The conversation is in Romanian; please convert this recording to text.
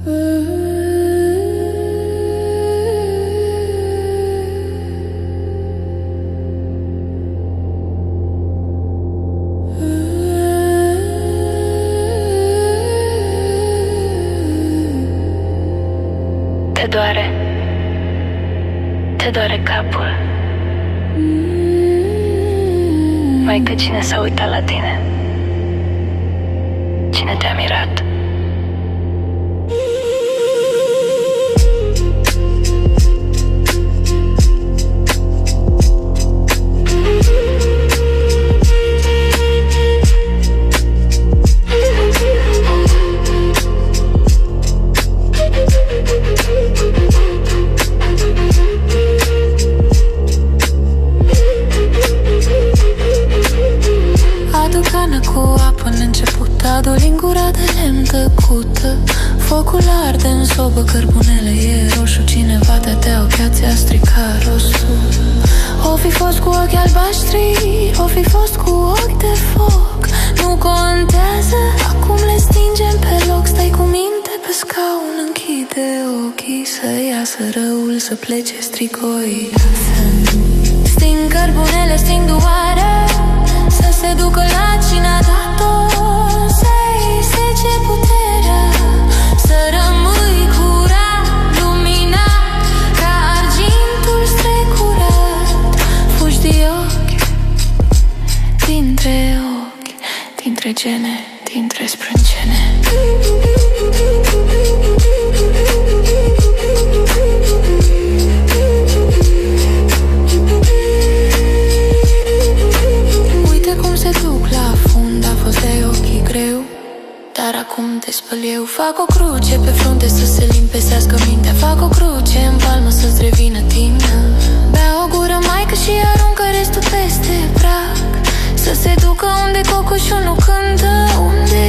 Te doare capul. Mai că cine s-a uitat la tine? Cine te-a mirat? Cu apă în început, adu lingura de lemn tăcută. Focul arde în sobă, cărbunele e roșu. Cineva te-a ochiat, ți-a stricat rostul. O fi fost cu ochi albaștri, o fi fost cu ochi de foc. Nu contează, acum le stingem pe loc. Stai cu minte pe scaun, închide ochii. Să iasă răul, să plece stricoi. Sting cărbunele, sting doare, să se ducă la cine a dat-o. Să-i sece puterea, să rămâi curat, luminat, ca argintul strecurat. Fugi de ochi, dintre ochi, dintre gene, dintre sprâncene. Dar acum te spăl eu. Fac o cruce pe frunte să se limpezească mintea. Fac o cruce în palmă să-ți revină tină. Bea o gură maică și aruncă restul peste prag. Să se ducă unde cocoșul nu cântă, unde